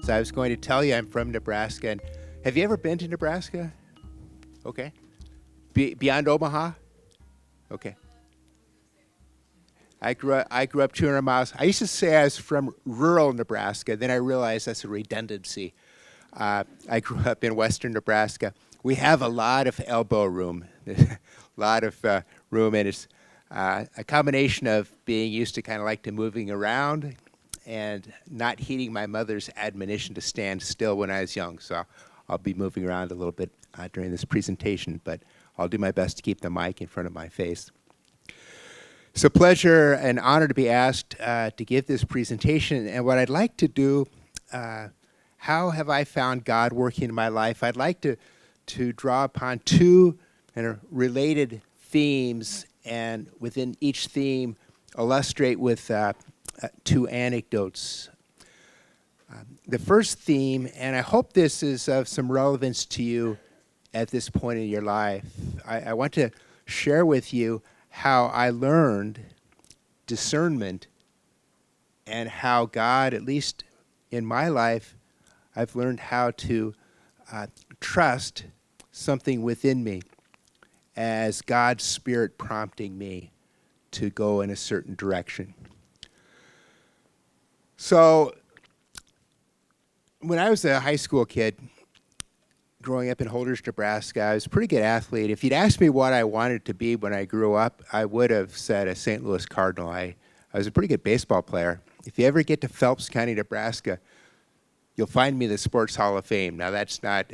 announcements. I was going to tell you I'm from Nebraska. And have you ever been to Nebraska? Okay. Beyond Omaha? Okay. I grew up 200 miles. I used to say I was from rural Nebraska. Then I realized that's a redundancy. I grew up in western Nebraska. We have a lot of elbow room, a lot of room, and it's a combination of being used to kind of like to moving around and not heeding my mother's admonition to stand still when I was young. So I'll be moving around a little bit during this presentation, but I'll do my best to keep the mic in front of my face. It's a pleasure and honor to be asked to give this presentation. And what I'd like to do, how have I found God working in my life? I'd like to draw upon two related themes, and within each theme, illustrate with two anecdotes. The first theme, and I hope this is of some relevance to you at this point in your life, I want to share with you how I learned discernment and how God, at least in my life, I've learned how to trust something within me as God's Spirit prompting me to go in a certain direction. So, when I was a high school kid, growing up in Holdrege, Nebraska, I was a pretty good athlete. If you'd asked me what I wanted to be when I grew up, I would have said a St. Louis Cardinal. I was a pretty good baseball player. If you ever get to Phelps County, Nebraska, you'll find me in the Sports Hall of Fame. Now, that's not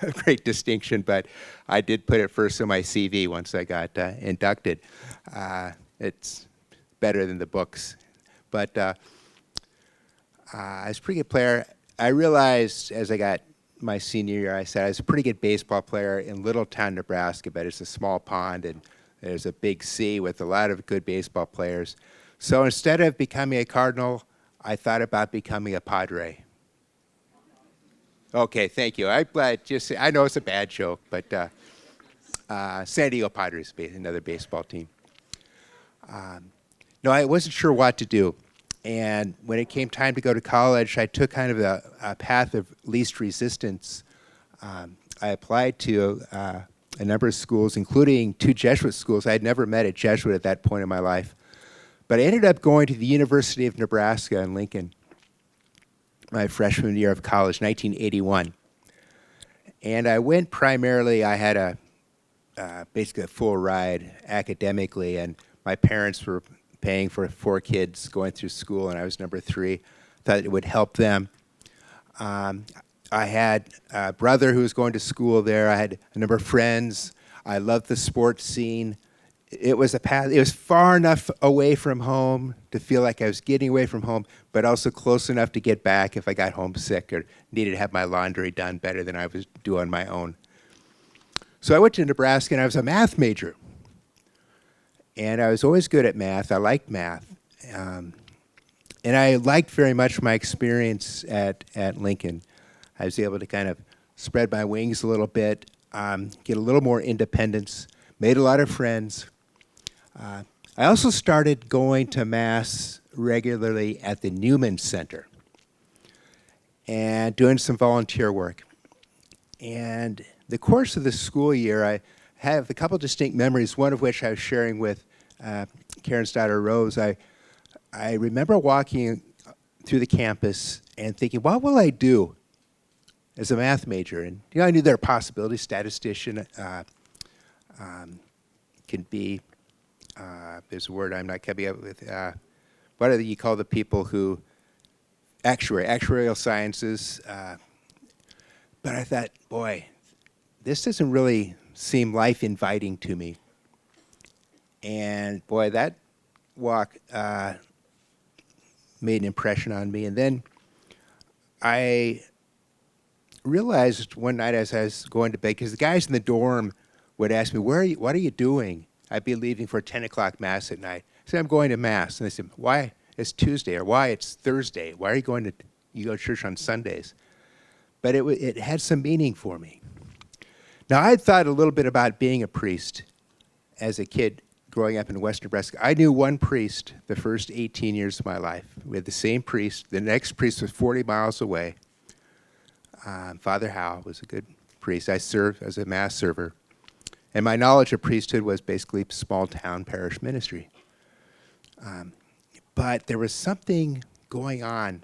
a great distinction, but I did put it first on my CV once I got inducted. It's better than the books. But I was a pretty good player. I realized as I got my senior year, I said I was a pretty good baseball player in Littletown, Nebraska, but it's a small pond, and there's a big sea with a lot of good baseball players. So instead of becoming a Cardinal, I thought about becoming a Padre. Okay, thank you. I know it's a bad joke, but San Diego Padres, another baseball team. No, I wasn't sure what to do. And when it came time to go to college, I took kind of a path of least resistance. I applied to a number of schools, including 2 Jesuit schools. I had never met a Jesuit at that point in my life. But I ended up going to the University of Nebraska in Lincoln, my freshman year of college, 1981. And I went primarily, I had basically a full ride academically, and my parents were paying for 4 kids going through school, and I was number 3. Thought it would help them. I had a brother who was going to school there. I had a number of friends. I loved the sports scene. It was a path. It was far enough away from home to feel like I was getting away from home, but also close enough to get back if I got homesick or needed to have my laundry done better than I was doing on my own. So I went to Nebraska, and I was a math major. And I was always good at math. I liked math. And I liked very much my experience at Lincoln. I was able to kind of spread my wings a little bit, get a little more independence, made a lot of friends. I also started going to Mass regularly at the Newman Center and doing some volunteer work. And the course of the school year, I have a couple distinct memories, one of which I was sharing with Karen's daughter, Rose. I remember walking through the campus and thinking, what will I do as a math major? And I knew there were possibilities. Statistician can be, there's a word I'm not coming up with, what do you call the people who, actuarial sciences. But I thought, boy, this doesn't really seem life-inviting to me. And boy, that walk made an impression on me. And then I realized one night as I was going to bed, because the guys in the dorm would ask me, what are you doing? I'd be leaving for a 10 o'clock Mass at night. I said, I'm going to Mass. And they said, why? It's Tuesday, or why it's Thursday? Why are you going to church on Sundays? But it had some meaning for me. Now, I'd thought a little bit about being a priest as a kid growing up in Western Nebraska. I knew one priest the first 18 years of my life. We had the same priest. The next priest was 40 miles away. Father Howe was a good priest. I served as a mass server. And my knowledge of priesthood was basically small town parish ministry. But there was something going on.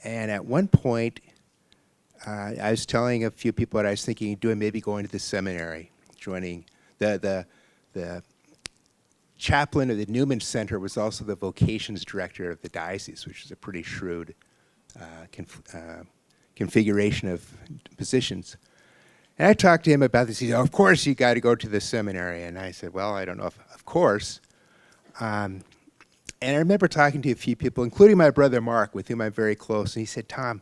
And at one point, I was telling a few people what I was thinking of doing, maybe going to the seminary, joining the chaplain of the Newman Center was also the vocations director of the diocese, which is a pretty shrewd configuration of positions. And I talked to him about this. He said, of course you got to go to the seminary. And I said, well, I don't know if of course. And I remember talking to a few people, including my brother Mark, with whom I'm very close. And he said, Tom,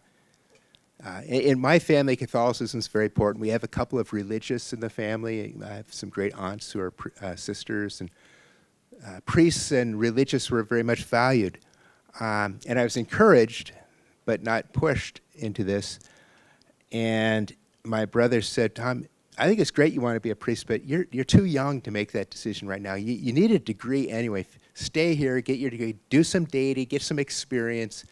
in my family, Catholicism is very important. We have a couple of religious in the family. I have some great aunts who are sisters. And priests and religious were very much valued. And I was encouraged, but not pushed into this. And my brother said, Tom, I think it's great you want to be a priest, but you're too young to make that decision right now. You need a degree anyway. Stay here, get your degree, do some dating, get some experience.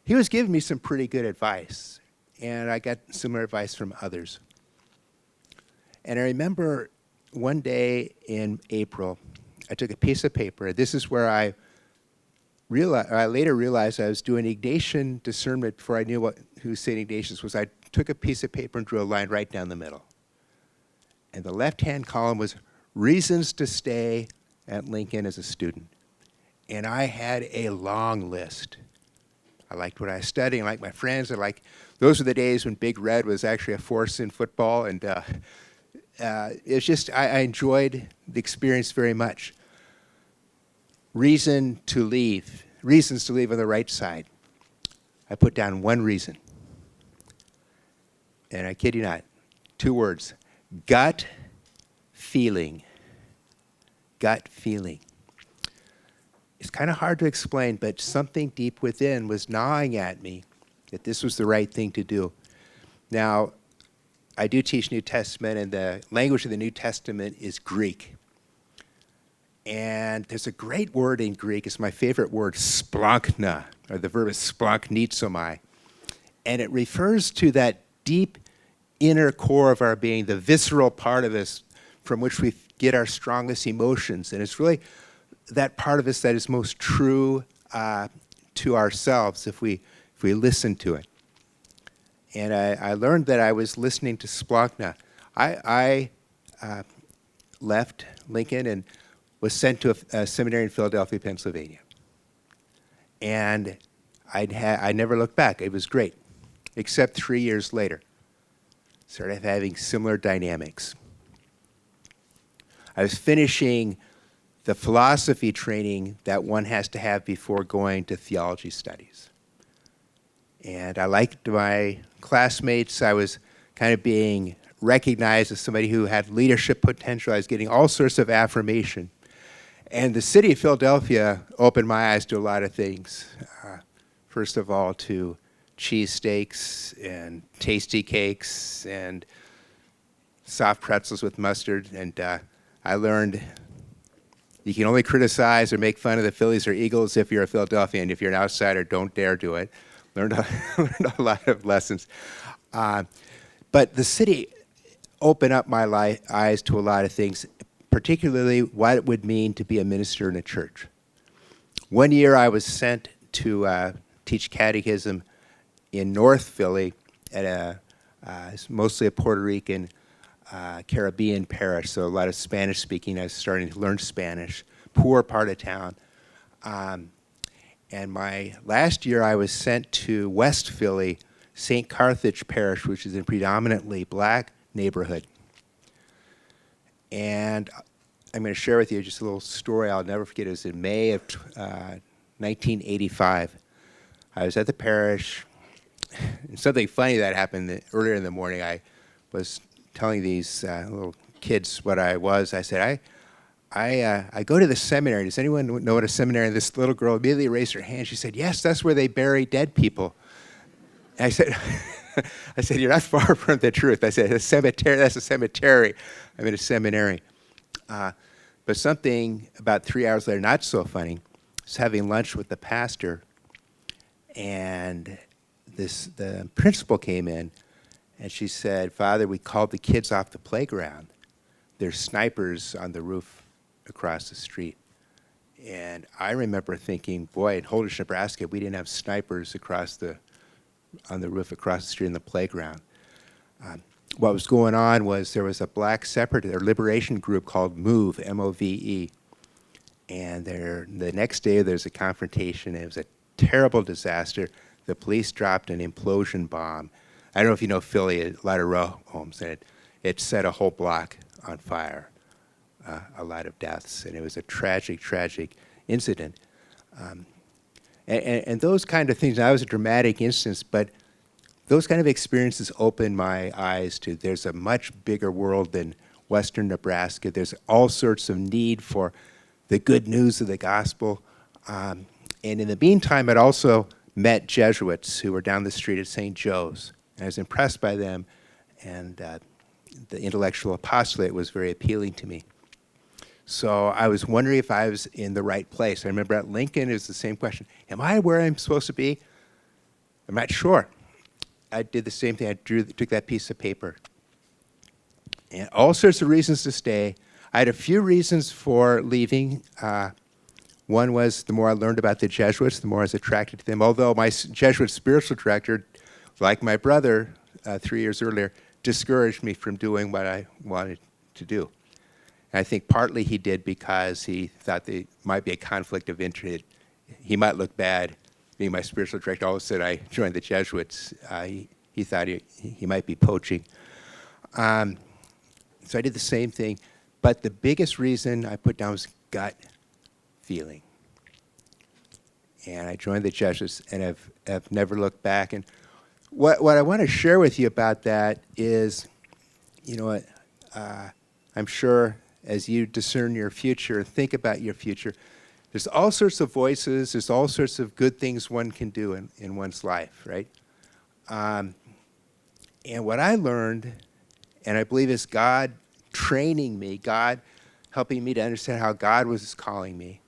He was giving me some pretty good advice, and I got similar advice from others. And I remember one day in April, I took a piece of paper. This is where I later realized I was doing Ignatian discernment before I knew who St. Ignatius was. I took a piece of paper and drew a line right down the middle. And the left-hand column was reasons to stay at Lincoln as a student. And I had a long list. I liked what I was studying. I liked my friends. Those were the days when Big Red was actually a force in football. And it's just, I enjoyed the experience very much. Reasons to leave on the right side. I put down one reason. And I kid you not, 2 words, gut feeling. Gut feeling. It's kind of hard to explain, but something deep within was gnawing at me that this was the right thing to do. Now, I do teach New Testament, and the language of the New Testament is Greek. And there's a great word in Greek, it's my favorite word, splankna, or the verb is splanknizomai. And it refers to that deep inner core of our being, the visceral part of us from which we get our strongest emotions. And it's really that part of us that is most true to ourselves if we listen to it. And I learned that I was listening to splankna. I left Lincoln and was sent to a seminary in Philadelphia, Pennsylvania. And I never looked back. It was great, except 3 years later. Started having similar dynamics. I was finishing the philosophy training that one has to have before going to theology studies. And I liked my classmates. I was kind of being recognized as somebody who had leadership potential. I was getting all sorts of affirmation. And the city of Philadelphia opened my eyes to a lot of things. First of all, to cheesesteaks and tasty cakes and soft pretzels with mustard. And I learned you can only criticize or make fun of the Phillies or Eagles if you're a Philadelphian. If you're an outsider, don't dare do it. Learned a lot of lessons. But the city opened up my eyes to a lot of things, particularly what it would mean to be a minister in a church. One year I was sent to teach catechism in North Philly at mostly a Puerto Rican Caribbean parish, so a lot of Spanish speaking. I was starting to learn Spanish, poor part of town. And my last year I was sent to West Philly, St. Carthage Parish, which is a predominantly black neighborhood. And I'm going to share with you just a little story I'll never forget. It was in May of 1985. I was at the parish. And something funny that happened earlier in the morning. I was telling these little kids what I was. I said, I go to the seminary. Does anyone know what a seminary is? This little girl immediately raised her hand. She said, yes, that's where they bury dead people. And I said, you're not far from the truth. I said, a cemetery, that's a cemetery. I'm in a seminary. But something about 3 hours later, not so funny, I was having lunch with the pastor, and the principal came in, And she said, "Father, we called the kids off the playground. There's snipers on the roof across the street." And I remember thinking, boy, in Holdrege, Nebraska, we didn't have snipers on the roof across the street in the playground. What was going on was there was a black separatist or liberation group called MOVE, M-O-V-E. And the next day there's a confrontation. It was a terrible disaster. The police dropped an implosion bomb. I don't know if you know Philly, a lot of row homes, and it set a whole block on fire. A lot of deaths, and it was a tragic, tragic incident. And those kind of things, that was a dramatic instance, but those kind of experiences opened my eyes to there's a much bigger world than Western Nebraska. There's all sorts of need for the good news of the gospel. And in the meantime, I'd also met Jesuits who were down the street at St. Joe's. And I was impressed by them, and the intellectual apostolate was very appealing to me. So I was wondering if I was in the right place. I remember at Lincoln, it was the same question. Am I where I'm supposed to be? I'm not sure. I did the same thing. I took that piece of paper. And all sorts of reasons to stay. I had a few reasons for leaving. One was the more I learned about the Jesuits, the more I was attracted to them. Although my Jesuit spiritual director, like my brother 3 years earlier, discouraged me from doing what I wanted to do. And I think partly he did because he thought there might be a conflict of interest. He might look bad being my spiritual director. All of a sudden, I joined the Jesuits. He thought he might be poaching. So I did the same thing. But the biggest reason I put down was gut feeling. And I joined the Jesuits and have never looked back. And what I want to share with you about that is, you know what, I'm sure as you discern your future, think about your future, there's all sorts of voices, there's all sorts of good things one can do in one's life, right? And what I learned, and I believe is God training me, God helping me to understand how God was calling me,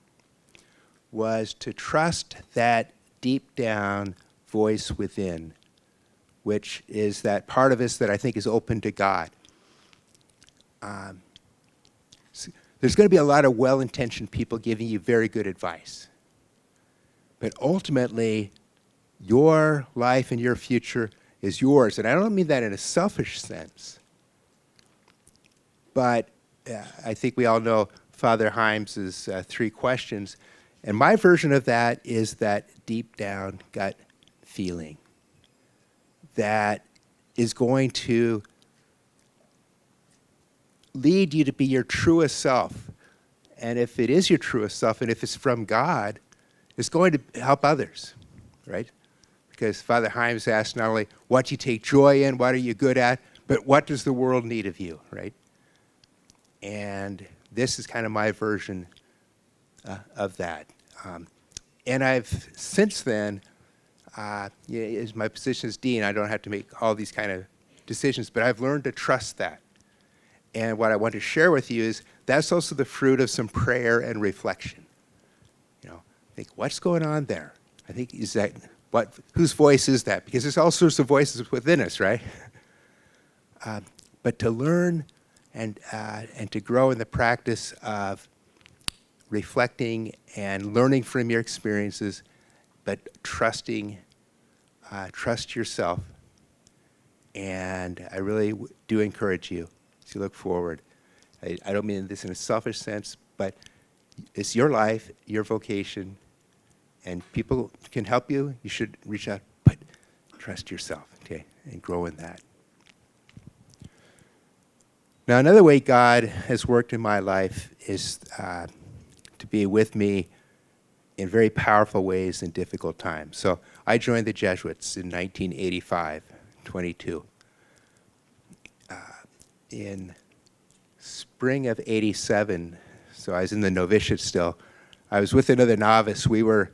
was to trust that deep down voice within, which is that part of us that I think is open to God. There's going to be a lot of well-intentioned people giving you very good advice. But ultimately, your life and your future is yours. And I don't mean that in a selfish sense. But I think we all know Father Himes' 3 questions. And my version of that is that deep down gut feeling that is going to lead you to be your truest self. And if it is your truest self, and if it's from God, it's going to help others, right? Because Father Himes asked not only what you take joy in, what are you good at, but what does the world need of you, right? And this is kind of my version of that. And I've, since then, as my position as dean, I don't have to make all these kind of decisions, but I've learned to trust that. And what I want to share with you is that's also the fruit of some prayer and reflection. You know, think, what's going on there? I think, is that, whose voice is that? Because there's all sorts of voices within us, right? But to learn and to grow in the practice of reflecting and learning from your experiences, but trusting, trust yourself. And I really do encourage you to look forward. I don't mean this in a selfish sense, but it's your life, your vocation, and people can help you. You should reach out, but trust yourself, okay, and grow in that. Now, another way God has worked in my life is to be with me in very powerful ways in difficult times. So I joined the Jesuits in 1985, 22. In spring of 87, so I was in the novitiate still, I was with another novice. We were,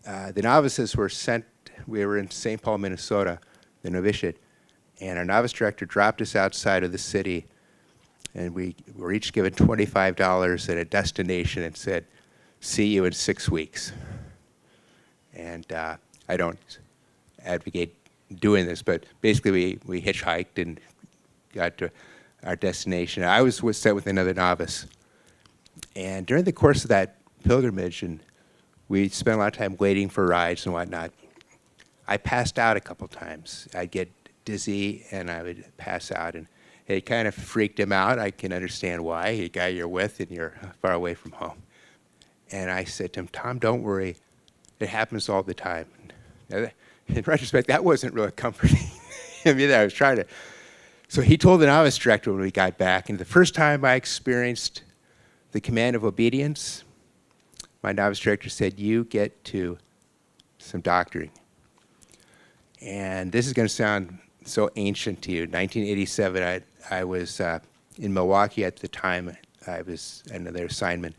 the novices were sent, we were in St. Paul, Minnesota, the novitiate, and our novice director dropped us outside of the city, and we were each given $25 at a destination and said, see you in 6 weeks. And I don't advocate doing this, but basically we hitchhiked and got to our destination. I was set with another novice. And during the course of that pilgrimage, and we spent a lot of time waiting for rides and whatnot, I passed out a couple times. I'd get dizzy and I would pass out, and it kind of freaked him out. I can understand why. A guy you're with and you're far away from home. And I said to him, Tom, don't worry. It happens all the time. Now, in retrospect, that wasn't really comforting. I mean, I was trying to. So he told the novice director when we got back, and the first time I experienced the command of obedience, my novice director said, you get to some doctoring. And this is going to sound so ancient to you. 1987, I was in Milwaukee at the time. I was on another assignment.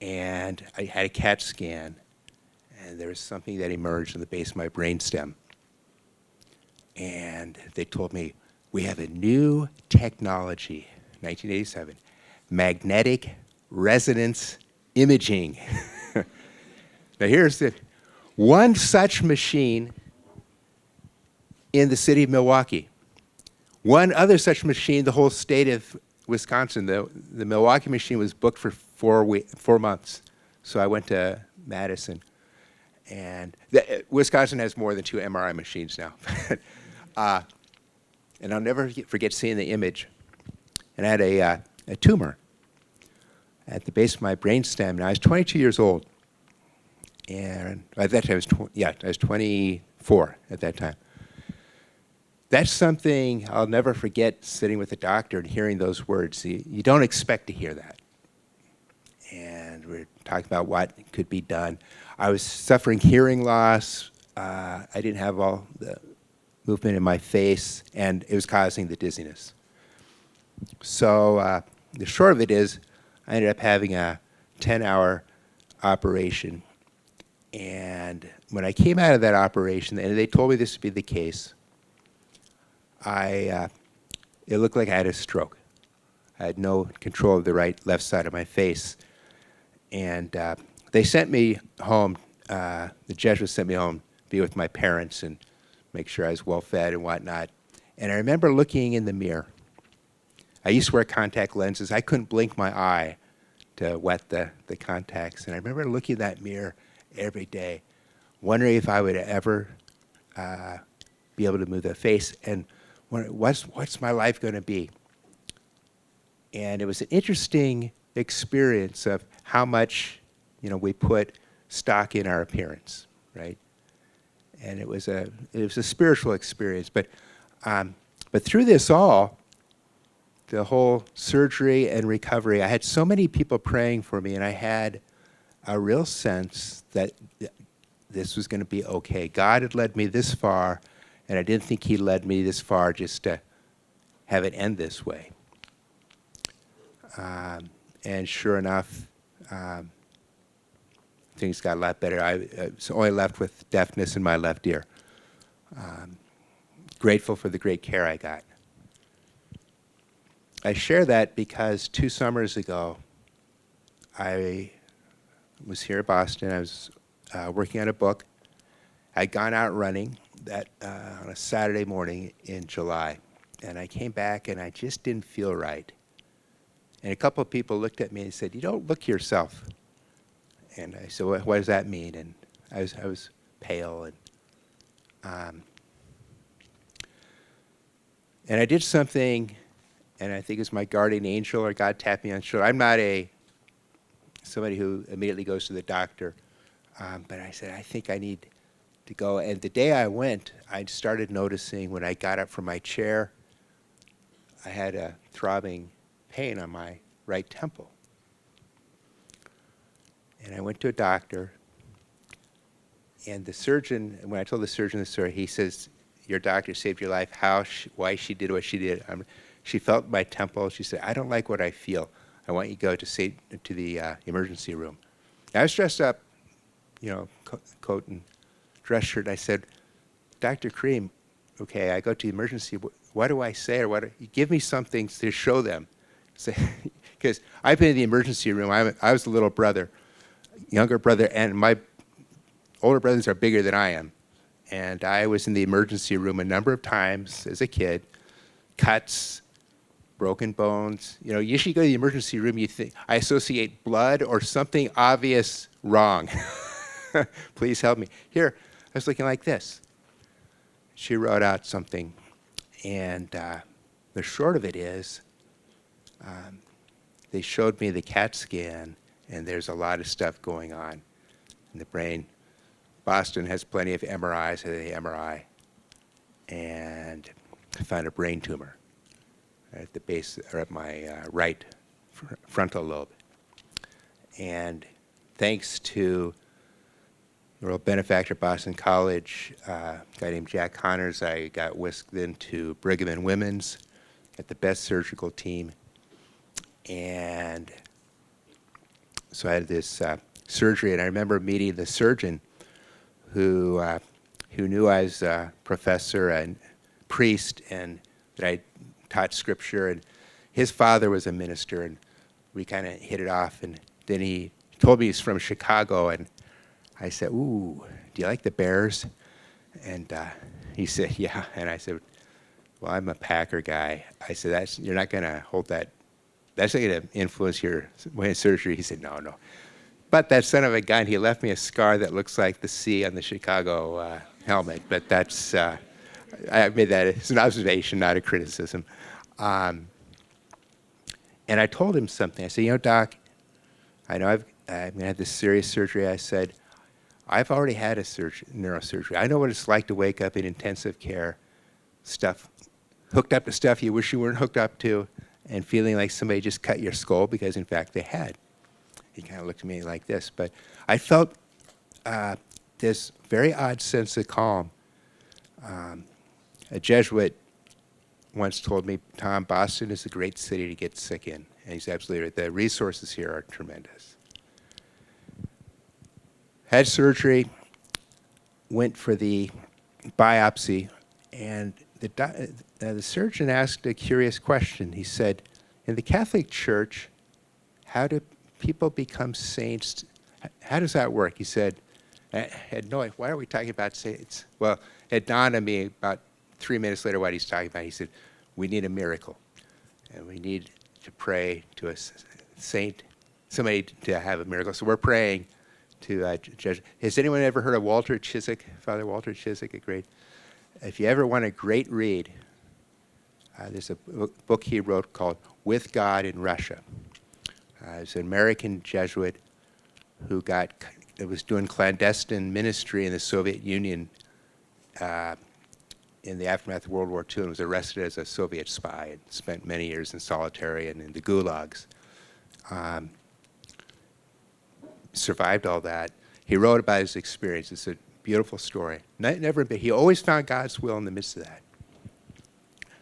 And I had a CAT scan. And there was something that emerged in the base of my brainstem. And they told me, we have a new technology, 1987, magnetic resonance imaging. Now here's the one such machine in the city of Milwaukee. One other such machine, the whole state of Wisconsin. The Milwaukee machine was booked for 4 months. So I went to Madison. And Wisconsin has more than 2 MRI machines now. And I'll never forget seeing the image. And I had a tumor at the base of my brainstem. And I was 22 years old. And at that time, I was 24 at that time. That's something I'll never forget, sitting with the doctor and hearing those words. You don't expect to hear that. And we're talking about what could be done. I was suffering hearing loss. I didn't have all the movement in my face, and it was causing the dizziness. So the short of it is, I ended up having a 10-hour operation. And when I came out of that operation, and they told me this would be the case, it looked like I had a stroke. I had no control of the left side of my face. And they sent me home, the Jesuits sent me home to be with my parents and make sure I was well fed and whatnot. And I remember looking in the mirror. I used to wear contact lenses. I couldn't blink my eye to wet the contacts. And I remember looking at that mirror every day, wondering if I would ever be able to move the face, and what's my life going to be? And it was an interesting experience of how much, we put stock in our appearance, right? And it was a spiritual experience. But through this all, the whole surgery and recovery, I had so many people praying for me, and I had a real sense that this was going to be okay. God had led me this far, and I didn't think he led me this far just to have it end this way. And sure enough, things got a lot better. I was only left with deafness in my left ear. Grateful for the great care I got. I share that because 2 summers ago, I was here in Boston. I was working on a book. I'd gone out running on a Saturday morning in July, and I came back and I just didn't feel right. And a couple of people looked at me and said, "You don't look yourself." And I said, "What does that mean?" And I was pale, and I did something, and I think it's my guardian angel or God tapped me on the shoulder. I'm not somebody who immediately goes to the doctor, but I said, I think I need to go. And the day I went, I started noticing when I got up from my chair, I had a throbbing pain on my right temple. And I went to a doctor, and the surgeon, when I told the surgeon the story, he says, "Your doctor saved your life. Why she did what she did?" She felt my temple. She said, "I don't like what I feel. I want you to go to the emergency room." And I was dressed up, coat and dress shirt. I said, "Dr. Cream, okay, I go to the emergency. What do I say, or give me something to show them?" Because I've been in the emergency room. I was the little brother, younger brother, and my older brothers are bigger than I am. And I was in the emergency room a number of times as a kid, cuts, broken bones. You know, usually you go to the emergency room, you think, I associate blood or something obvious wrong. Please help me. Here, I was looking like this. She wrote out something, and the short of it is, they showed me the CAT scan, and there's a lot of stuff going on in the brain. Boston has plenty of MRIs, the MRI, and I found a brain tumor at the base, or at my right frontal lobe. And thanks to the real benefactor, Boston College, a guy named Jack Connors, I got whisked into Brigham and Women's at the best surgical team. And so I had this surgery, and I remember meeting the surgeon who knew I was a professor and priest, and that I taught scripture, and his father was a minister, and we kind of hit it off. And then he told me he's from Chicago, and I said, "Ooh, do you like the Bears?" And he said, "Yeah." And I said, "Well, I'm a Packer guy." I said, "You're not going to hold that. That's not going to influence your way of surgery." He said, "No, no." But that son of a gun, he left me a scar that looks like the C on the Chicago helmet. But that's, I made that as an observation, not a criticism. And I told him something. I said, "You know, Doc, I know I'm going to have this serious surgery." I said, "I've already had a neurosurgery. I know what it's like to wake up in intensive care, stuff, hooked up to stuff you wish you weren't hooked up to, and feeling like somebody just cut your skull, because in fact they had." He kind of looked at me like this, but I felt this very odd sense of calm. A Jesuit once told me, "Tom, Boston is a great city to get sick in." And he's absolutely right. The resources here are tremendous. Had surgery, went for the biopsy, and the surgeon asked a curious question. He said, "In the Catholic Church, how do people become saints? How does that work?" He said, I had no idea, why are we talking about saints? Well, it dawned on me about 3 minutes later what he's talking about. He said, "We need a miracle, and we need to pray to a saint, somebody to have a miracle." So we're praying to Judge. Has anyone ever heard of Walter Chiswick? Father Walter Chiswick, if you ever want a great read, there's a book he wrote called With God in Russia. He's an American Jesuit who was doing clandestine ministry in the Soviet Union in the aftermath of World War II, and was arrested as a Soviet spy and spent many years in solitary and in the gulags. Survived all that. He wrote about his experience. It's a beautiful story. He always found God's will in the midst of that.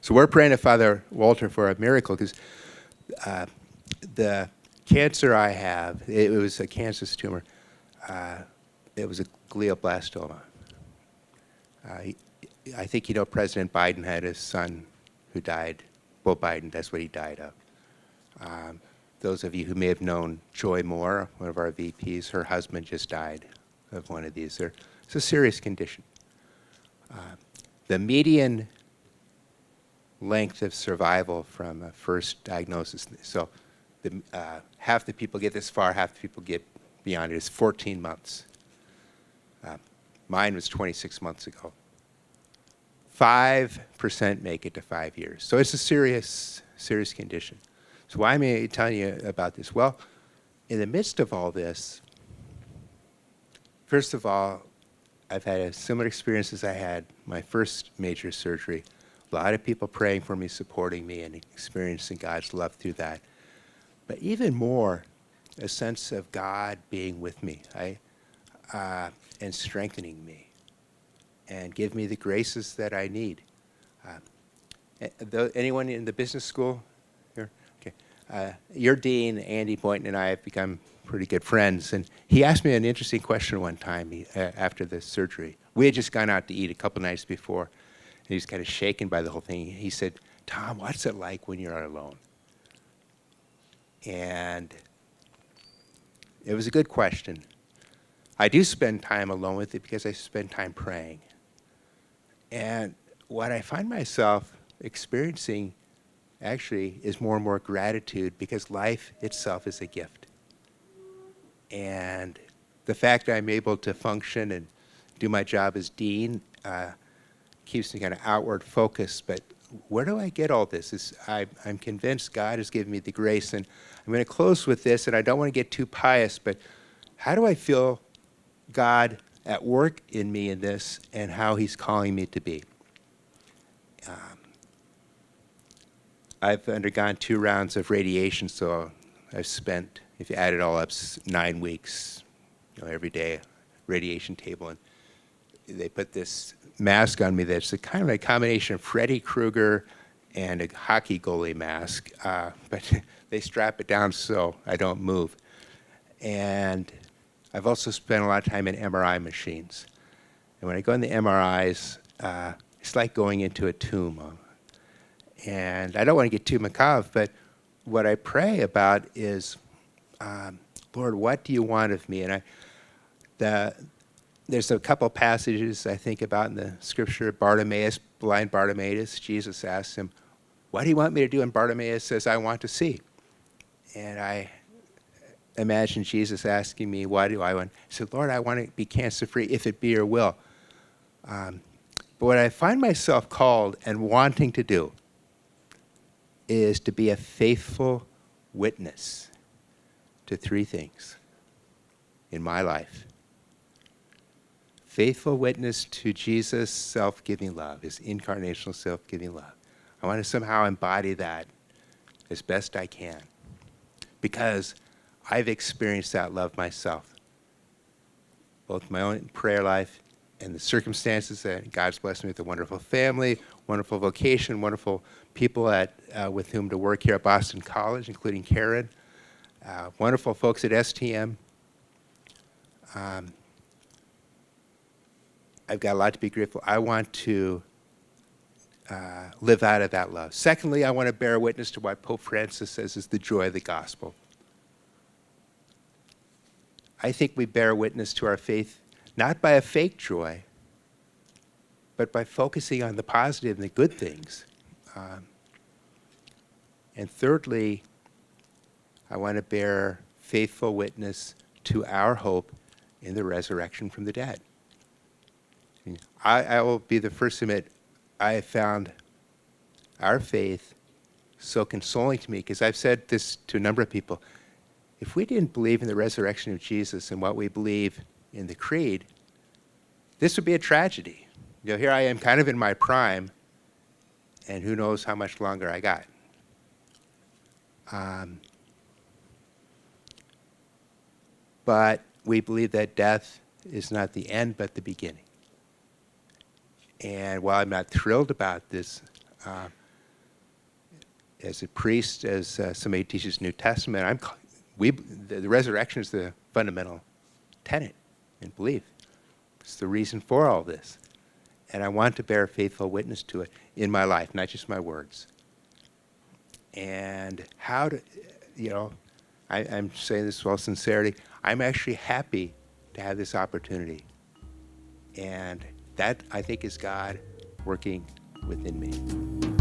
So we're praying to Father Walter for a miracle, because the cancer I have, it was a cancerous tumor. It was a glioblastoma. I think you know President Biden had a son who died. Well, Biden, that's what he died of. Those of you who may have known Joy Moore, one of our VPs, her husband just died of one of these. It's a serious condition. The median length of survival from a first diagnosis, so half the people get this far, half the people get beyond it, is 14 months. Mine was 26 months ago. 5% make it to 5 years. So it's a serious, serious condition. So why am I telling you about this? Well, in the midst of all this, first of all, I've had a similar experience as I had my first major surgery. A lot of people praying for me, supporting me, and experiencing God's love through that. But even more, a sense of God being with me and strengthening me and give me the graces that I need. Anyone in the business school here? Okay. Your dean, Andy Boynton, and I have become pretty good friends. And he asked me an interesting question one time after the surgery. We had just gone out to eat a couple nights before, and he was kind of shaken by the whole thing. He said, "Tom, what's it like when you're alone?" And it was a good question. I do spend time alone with it because I spend time praying. And what I find myself experiencing actually is more and more gratitude, because life itself is a gift. And the fact that I'm able to function and do my job as dean keeps me kind of outward focused. But where do I get all this? I'm convinced God has given me the grace. And I'm going to close with this, and I don't want to get too pious, but how do I feel God at work in me in this, and how he's calling me to be? I've undergone 2 rounds of radiation, so I've spent, if you add it all up, 9 weeks, every day, radiation table. And they put this mask on me that's kind of a combination of Freddy Krueger and a hockey goalie mask, but they strap it down so I don't move. And I've also spent a lot of time in MRI machines. And when I go in the MRIs, it's like going into a tomb. And I don't want to get too macabre, but what I pray about is, Lord, what do you want of me? And there's a couple passages I think about in the scripture. Bartimaeus, blind Bartimaeus, Jesus asks him, what do you want me to do? And Bartimaeus says, I want to see. And I imagine Jesus asking me, why do I want? I said, Lord, I want to be cancer-free if it be your will. But what I find myself called and wanting to do is to be a faithful witness to 3 things in my life. Faithful witness to Jesus' self-giving love, his incarnational self-giving love. I want to somehow embody that as best I can, because I've experienced that love myself, both my own prayer life and the circumstances that God's blessed me with, a wonderful family, wonderful vocation, wonderful people with whom to work here at Boston College, including Karen, wonderful folks at S.T.M. I've got a lot to be grateful. I want to live out of that love. Secondly, I want to bear witness to what Pope Francis says is the joy of the gospel. I think we bear witness to our faith not by a fake joy, but by focusing on the positive and the good things. And thirdly, I want to bear faithful witness to our hope in the resurrection from the dead. I will be the first to admit, I have found our faith so consoling to me, because I've said this to a number of people. If we didn't believe in the resurrection of Jesus and what we believe in the creed, this would be a tragedy. Here I am kind of in my prime, and who knows how much longer I got. But we believe that death is not the end, but the beginning. And while I'm not thrilled about this, as a priest, as somebody who teaches New Testament, the resurrection is the fundamental tenet and belief. It's the reason for all this. And I want to bear faithful witness to it in my life, not just my words. And I'm saying this with all sincerity, I'm actually happy to have this opportunity. And that, I think, is God working within me.